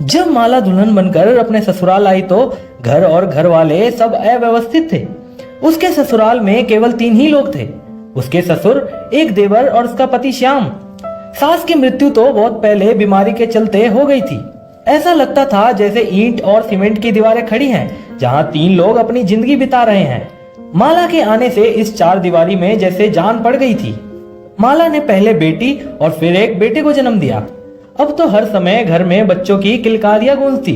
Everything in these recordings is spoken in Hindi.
जब माला दुल्हन बनकर अपने ससुराल आई तो घर और घर वाले सब अव्यवस्थित थे। उसके ससुराल में केवल 3 ही लोग थे, उसके ससुर, एक देवर और उसका पति श्याम। सास की मृत्यु तो बहुत पहले बीमारी के चलते हो गई थी। ऐसा लगता था जैसे ईंट और सीमेंट की दीवारें खड़ी हैं, जहां 3 लोग अपनी जिंदगी बिता रहे हैं। माला के आने से इस 4 दीवारी में जैसे जान पड़ गई थी। माला ने पहले बेटी और फिर एक बेटे को जन्म दिया। अब तो हर समय घर में बच्चों की किलकारियां गूंजती।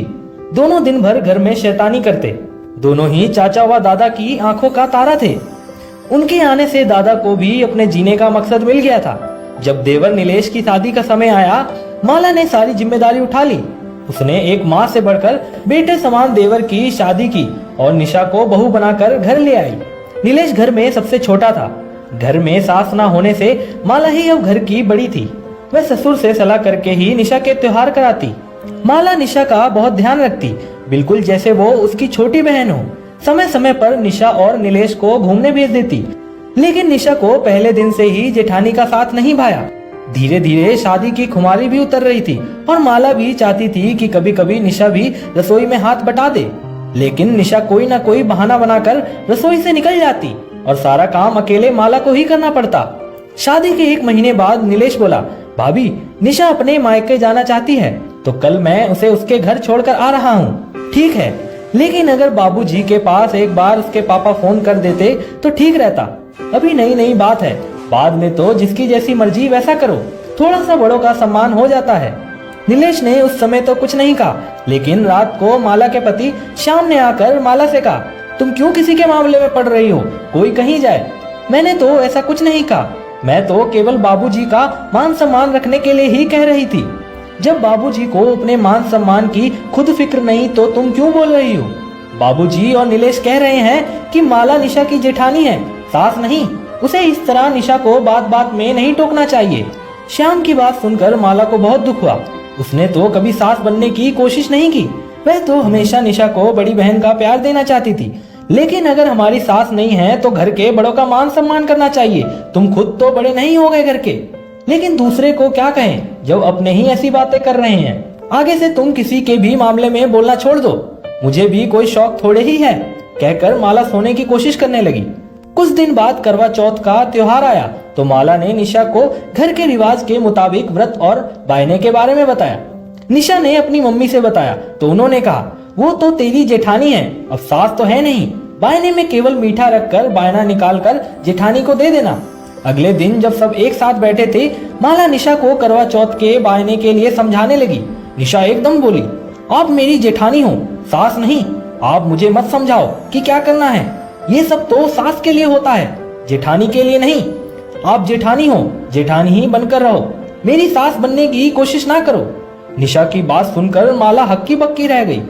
दोनों दिन भर घर में शैतानी करते। दोनों ही चाचा व दादा की आंखों का तारा थे। उनके आने से दादा को भी अपने जीने का मकसद मिल गया था। जब देवर नीलेश की शादी का समय आया, माला ने सारी जिम्मेदारी उठा ली। उसने एक माँ से बढ़कर बेटे समान देवर की शादी की और निशा को बहू बनाकर घर ले आई। नीलेश घर में सबसे छोटा था। घर में सास ना होने से माला ही अब घर की बड़ी थी। वह ससुर से सलाह करके ही निशा के त्योहार कराती। माला निशा का बहुत ध्यान रखती, बिल्कुल जैसे वो उसकी छोटी बहन हो। समय समय पर निशा और नीलेश को घूमने भेज देती, लेकिन निशा को पहले दिन से ही जेठानी का साथ नहीं भाया। धीरे धीरे शादी की खुमारी भी उतर रही थी और माला भी चाहती थी कि कभी कभी निशा भी रसोई में हाथ बटा दे, लेकिन निशा कोई ना कोई बहाना बनाकर रसोई से निकल जाती और सारा काम अकेले माला को ही करना पड़ता। शादी के 1 महीने बाद नीलेश बोला, भाभी, निशा अपने मायके जाना चाहती है तो कल मैं उसे उसके घर छोड़कर आ रहा हूँ। ठीक है, लेकिन अगर बाबूजी के पास एक बार उसके पापा फोन कर देते तो ठीक रहता। अभी नई नई बात है, बाद में तो जिसकी जैसी मर्जी वैसा करो। थोड़ा सा बड़ों का सम्मान हो जाता है। नीलेश ने उस समय तो कुछ नहीं कहा, लेकिन रात को माला के पति श्याम ने आकर माला से कहा, तुम क्यों किसी के मामले में पड़ रही हो? कोई कहीं जाए। मैंने तो ऐसा कुछ नहीं कहा, मैं तो केवल बाबूजी का मान सम्मान रखने के लिए ही कह रही थी। जब बाबूजी को अपने मान सम्मान की खुद फिक्र नहीं तो तुम क्यों बोल रही हो? बाबूजी और नीलेश कह रहे हैं कि माला निशा की जेठानी है, सास नहीं। उसे इस तरह निशा को बात बात में नहीं टोकना चाहिए। श्याम की बात सुनकर माला को बहुत दुख हुआ। उसने तो कभी सास बनने की कोशिश नहीं की। वह तो हमेशा निशा को बड़ी बहन का प्यार देना चाहती थी। लेकिन अगर हमारी सास नहीं है तो घर के बड़ों का मान सम्मान करना चाहिए। तुम खुद तो बड़े नहीं हो गए घर के, लेकिन दूसरे को क्या कहें जब अपने ही ऐसी बातें कर रहे हैं। आगे से तुम किसी के भी मामले में बोलना छोड़ दो। मुझे भी कोई शौक थोड़े ही है, कहकर माला सोने की कोशिश करने लगी। कुछ दिन बाद करवा चौथ का त्योहार आया तो माला ने निशा को घर के रिवाज के मुताबिक व्रत और बायने के बारे में बताया। निशा ने अपनी मम्मी से बताया तो उन्होंने कहा, वो तो तेरी जेठानी है, अब सास तो है नहीं। बायने में केवल मीठा रखकर बायना निकाल कर जेठानी को दे देना। अगले दिन जब सब एक साथ बैठे थे, माला निशा को करवा चौथ के बायने के लिए समझाने लगी। निशा एकदम बोली, आप मेरी जेठानी हो, सास नहीं। आप मुझे मत समझाओ कि क्या करना है। ये सब तो सास के लिए होता है, जेठानी के लिए नहीं। आप जेठानी हो, जेठानी ही बनकर रहो, मेरी सास बनने की कोशिश ना करो। निशा की बात सुनकर माला हक्की बक्की रह गई।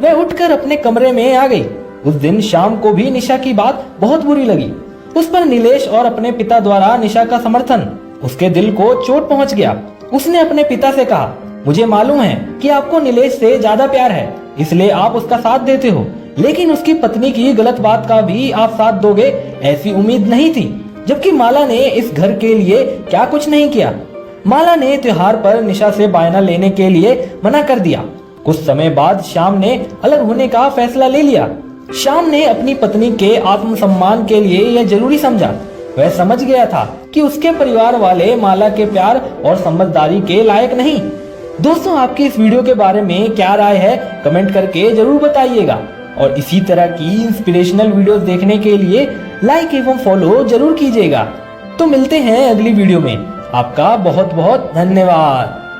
वह उठकर अपने कमरे में आ गई। उस दिन शाम को भी निशा की बात बहुत बुरी लगी। उस पर नीलेश और अपने पिता द्वारा निशा का समर्थन, उसके दिल को चोट पहुंच गया। उसने अपने पिता से कहा, मुझे मालूम है कि आपको नीलेश से ज्यादा प्यार है, इसलिए आप उसका साथ देते हो, लेकिन उसकी पत्नी की गलत बात का भी आप साथ दोगे ऐसी उम्मीद नहीं थी। जबकि माला ने इस घर के लिए क्या कुछ नहीं किया। माला ने त्योहार पर निशा से बायना लेने के लिए मना कर दिया। कुछ समय बाद श्याम ने अलग होने का फैसला ले लिया। श्याम ने अपनी पत्नी के आत्मसम्मान के लिए यह जरूरी समझा। वह समझ गया था कि उसके परिवार वाले माला के प्यार और समझदारी के लायक नहीं। दोस्तों, आपकी इस वीडियो के बारे में क्या राय है कमेंट करके जरूर बताइएगा और इसी तरह की इंस्पिरेशनल वीडियोस देखने के लिए लाइक एवं फॉलो जरूर कीजिएगा। तो मिलते हैं अगली वीडियो में। आपका बहुत बहुत धन्यवाद।